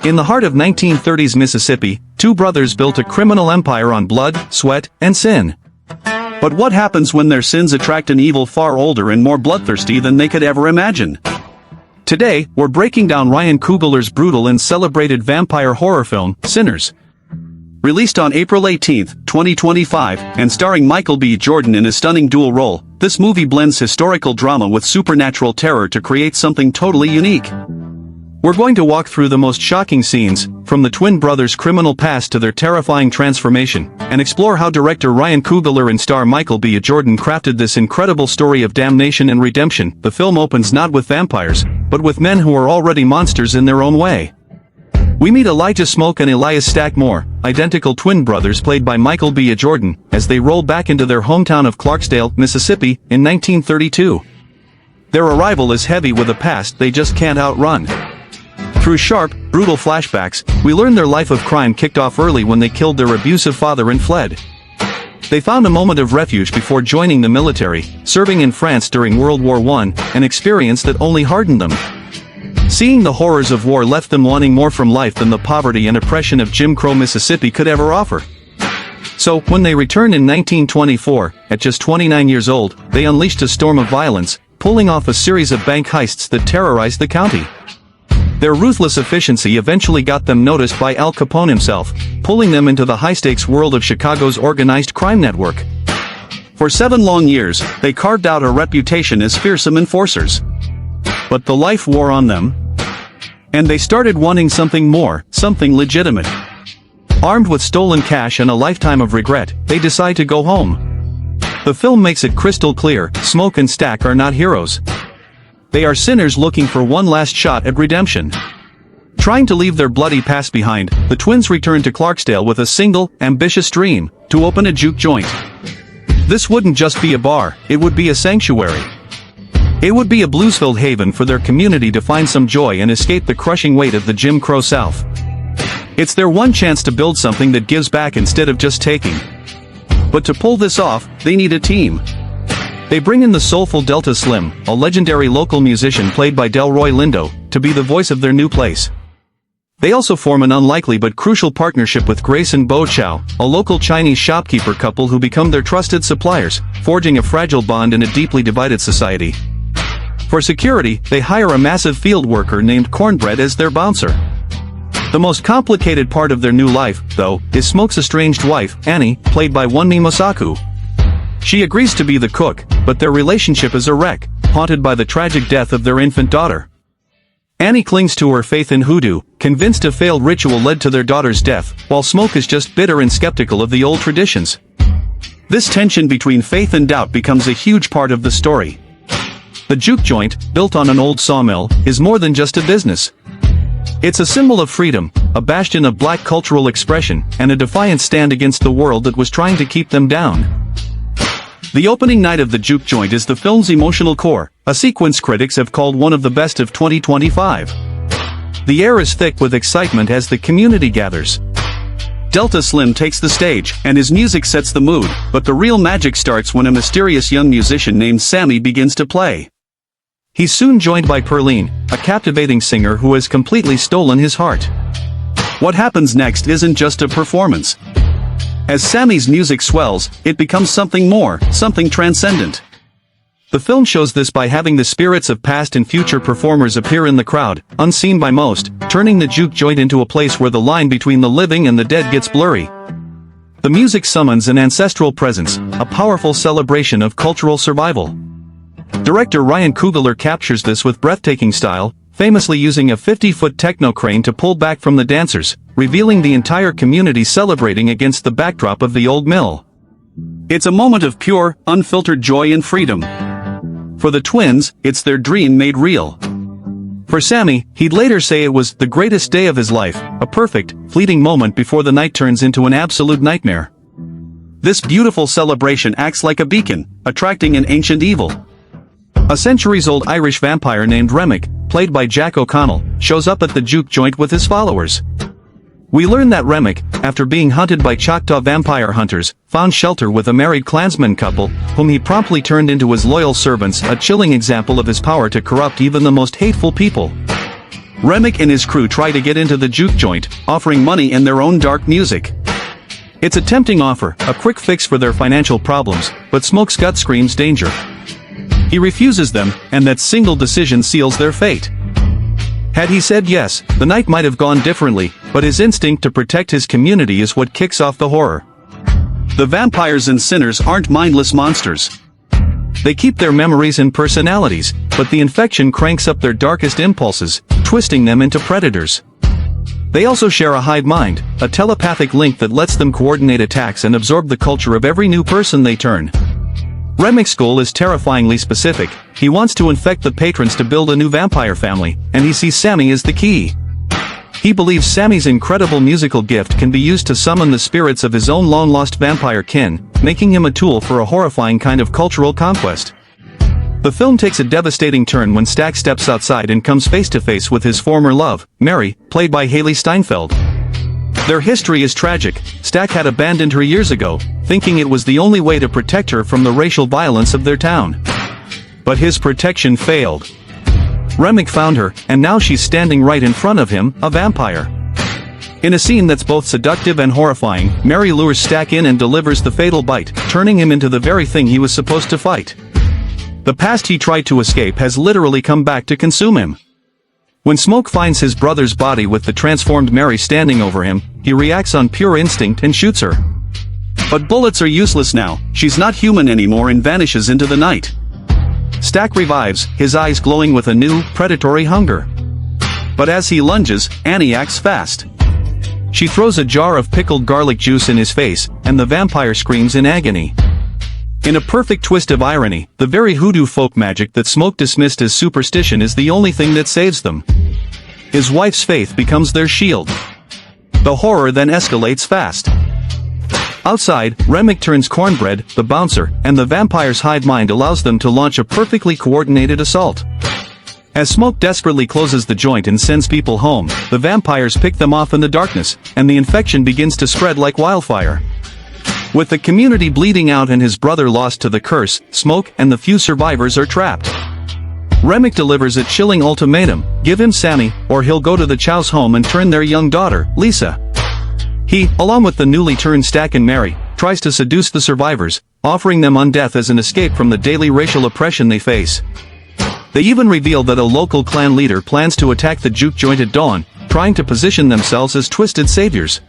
In the heart of 1930s Mississippi, two brothers built a criminal empire on blood, sweat, and sin. But what happens when their sins attract an evil far older and more bloodthirsty than they could ever imagine? Today, we're breaking down Ryan Coogler's brutal and celebrated vampire horror film, Sinners. Released on April 18, 2025, and starring Michael B. Jordan in a stunning dual role, this movie blends historical drama with supernatural terror to create something totally unique. We're going to walk through the most shocking scenes, from the twin brothers' criminal past to their terrifying transformation, and explore how director Ryan Coogler and star Michael B. Jordan crafted this incredible story of damnation and redemption. The film opens not with vampires, but with men who are already monsters in their own way. We meet Elijah Smoke and Elias Stackmore, identical twin brothers played by Michael B. Jordan, as they roll back into their hometown of Clarksdale, Mississippi, in 1932. Their arrival is heavy with a past they just can't outrun. Through sharp, brutal flashbacks, we learn their life of crime kicked off early when they killed their abusive father and fled. They found a moment of refuge before joining the military, serving in France during World War I, an experience that only hardened them. Seeing the horrors of war left them wanting more from life than the poverty and oppression of Jim Crow Mississippi could ever offer. So, when they returned in 1924, at just 29 years old, they unleashed a storm of violence, pulling off a series of bank heists that terrorized the county. Their ruthless efficiency eventually got them noticed by Al Capone himself, pulling them into the high-stakes world of Chicago's organized crime network. For 7 long years, they carved out a reputation as fearsome enforcers. But the life wore on them, and they started wanting something more, something legitimate. Armed with stolen cash and a lifetime of regret, they decide to go home. The film makes it crystal clear, Smoke and Stack are not heroes. They are sinners looking for one last shot at redemption. Trying to leave their bloody past behind, the twins return to Clarksdale with a single, ambitious dream: to open a juke joint. This wouldn't just be a bar, it would be a sanctuary. It would be a blues-filled haven for their community to find some joy and escape the crushing weight of the Jim Crow South. It's their one chance to build something that gives back instead of just taking. But to pull this off, they need a team. They bring in the soulful Delta Slim, a legendary local musician played by Delroy Lindo, to be the voice of their new place. They also form an unlikely but crucial partnership with Grace and Bo Chow, a local Chinese shopkeeper couple who become their trusted suppliers, forging a fragile bond in a deeply divided society. For security, they hire a massive field worker named Cornbread as their bouncer. The most complicated part of their new life, though, is Smoke's estranged wife, Annie, played by Wunmi Mosaku. She agrees to be the cook, but their relationship is a wreck, haunted by the tragic death of their infant daughter. Annie clings to her faith in hoodoo, convinced a failed ritual led to their daughter's death, while Smoke is just bitter and skeptical of the old traditions. This tension between faith and doubt becomes a huge part of the story. The juke joint, built on an old sawmill, is more than just a business. It's a symbol of freedom, a bastion of black cultural expression, and a defiant stand against the world that was trying to keep them down. The opening night of the juke joint is the film's emotional core, a sequence critics have called one of the best of 2025. The air is thick with excitement as the community gathers. Delta Slim takes the stage, and his music sets the mood, but the real magic starts when a mysterious young musician named Sammy begins to play. He's soon joined by Perline, a captivating singer who has completely stolen his heart. What happens next isn't just a performance. As Sammy's music swells, it becomes something more, something transcendent. The film shows this by having the spirits of past and future performers appear in the crowd, unseen by most, turning the juke joint into a place where the line between the living and the dead gets blurry. The music summons an ancestral presence, a powerful celebration of cultural survival. Director Ryan Coogler captures this with breathtaking style, famously using a 50-foot techno crane to pull back from the dancers, revealing the entire community celebrating against the backdrop of the old mill. It's a moment of pure, unfiltered joy and freedom. For the twins, it's their dream made real. For Sammy, he'd later say it was the greatest day of his life, a perfect, fleeting moment before the night turns into an absolute nightmare. This beautiful celebration acts like a beacon, attracting an ancient evil. A centuries-old Irish vampire named Remmick, played by Jack O'Connell, shows up at the juke joint with his followers. We learn that Remmick, after being hunted by Choctaw vampire hunters, found shelter with a married Klansman couple, whom he promptly turned into his loyal servants, a chilling example of his power to corrupt even the most hateful people. Remmick and his crew try to get into the juke joint, offering money and their own dark music. It's a tempting offer, a quick fix for their financial problems, but Smoke's gut screams danger. He refuses them, and that single decision seals their fate. Had he said yes, the night might have gone differently, but his instinct to protect his community is what kicks off the horror. The vampires and sinners aren't mindless monsters. They keep their memories and personalities, but the infection cranks up their darkest impulses, twisting them into predators. They also share a hive mind, a telepathic link that lets them coordinate attacks and absorb the culture of every new person they turn. Remmick's goal is terrifyingly specific. He wants to infect the patrons to build a new vampire family, and he sees Sammy as the key. He believes Sammy's incredible musical gift can be used to summon the spirits of his own long-lost vampire kin, making him a tool for a horrifying kind of cultural conquest. The film takes a devastating turn when Stack steps outside and comes face-to-face with his former love, Mary, played by Haley Steinfeld. Their history is tragic. Stack had abandoned her years ago, thinking it was the only way to protect her from the racial violence of their town. But his protection failed. Remmick found her, and now she's standing right in front of him, a vampire. In a scene that's both seductive and horrifying, Mary lures Stack in and delivers the fatal bite, turning him into the very thing he was supposed to fight. The past he tried to escape has literally come back to consume him. When Smoke finds his brother's body with the transformed Mary standing over him, he reacts on pure instinct and shoots her. But bullets are useless now. She's not human anymore and vanishes into the night. Stack revives, his eyes glowing with a new, predatory hunger. But as he lunges, Annie acts fast. She throws a jar of pickled garlic juice in his face, and the vampire screams in agony. In a perfect twist of irony, the very hoodoo folk magic that Smoke dismissed as superstition is the only thing that saves them. His wife's faith becomes their shield. The horror then escalates fast. Outside, Remmick turns Cornbread, the bouncer, and the vampire's hive mind allows them to launch a perfectly coordinated assault. As Smoke desperately closes the joint and sends people home, the vampires pick them off in the darkness, and the infection begins to spread like wildfire. With the community bleeding out and his brother lost to the curse, Smoke and the few survivors are trapped. Remmick delivers a chilling ultimatum: give him Sammy, or he'll go to the Chow's home and turn their young daughter, Lisa. He, along with the newly turned Stack and Mary, tries to seduce the survivors, offering them undeath as an escape from the daily racial oppression they face. They even reveal that a local clan leader plans to attack the juke joint at dawn, trying to position themselves as twisted saviors.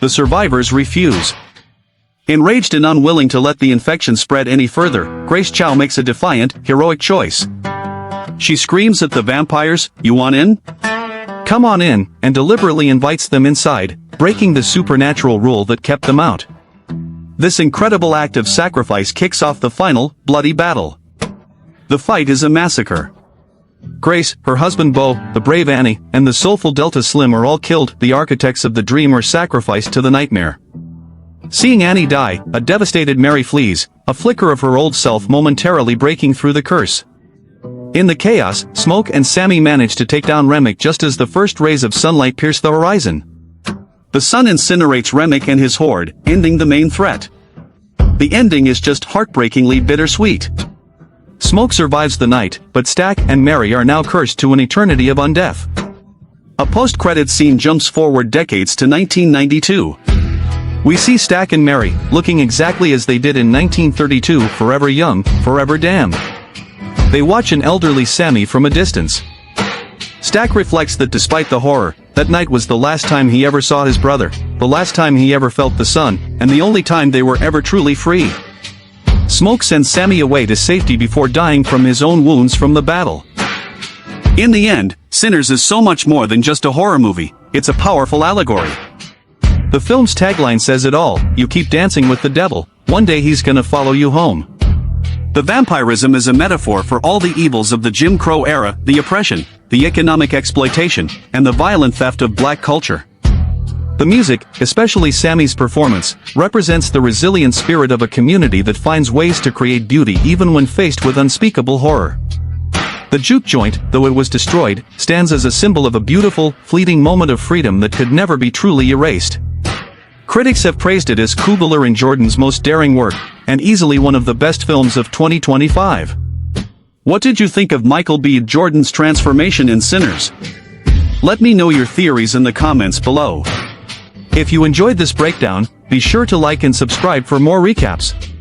The survivors refuse. Enraged and unwilling to let the infection spread any further, Grace Chow makes a defiant, heroic choice. She screams at the vampires, "You want in? Come on in," and deliberately invites them inside, breaking the supernatural rule that kept them out. This incredible act of sacrifice kicks off the final, bloody battle. The fight is a massacre. Grace, her husband Beau, the brave Annie, and the soulful Delta Slim are all killed. The architects of the dream are sacrificed to the nightmare. Seeing Annie die, a devastated Mary flees, a flicker of her old self momentarily breaking through the curse. In the chaos, Smoke and Sammy manage to take down Remmick just as the first rays of sunlight pierce the horizon. The sun incinerates Remmick and his horde, ending the main threat. The ending is just heartbreakingly bittersweet. Smoke survives the night, but Stack and Mary are now cursed to an eternity of undeath. A post-credits scene jumps forward decades to 1992. We see Stack and Mary, looking exactly as they did in 1932, forever young, forever damned. They watch an elderly Sammy from a distance. Stack reflects that despite the horror, that night was the last time he ever saw his brother, the last time he ever felt the sun, and the only time they were ever truly free. Smoke sends Sammy away to safety before dying from his own wounds from the battle. In the end, Sinners is so much more than just a horror movie, it's a powerful allegory. The film's tagline says it all: you keep dancing with the devil, one day he's gonna follow you home. The vampirism is a metaphor for all the evils of the Jim Crow era, the oppression, the economic exploitation, and the violent theft of black culture. The music, especially Sammy's performance, represents the resilient spirit of a community that finds ways to create beauty even when faced with unspeakable horror. The juke joint, though it was destroyed, stands as a symbol of a beautiful, fleeting moment of freedom that could never be truly erased. Critics have praised it as Coogler and Jordan's most daring work, and easily one of the best films of 2025. What did you think of Michael B. Jordan's transformation in Sinners? Let me know your theories in the comments below. If you enjoyed this breakdown, be sure to like and subscribe for more recaps.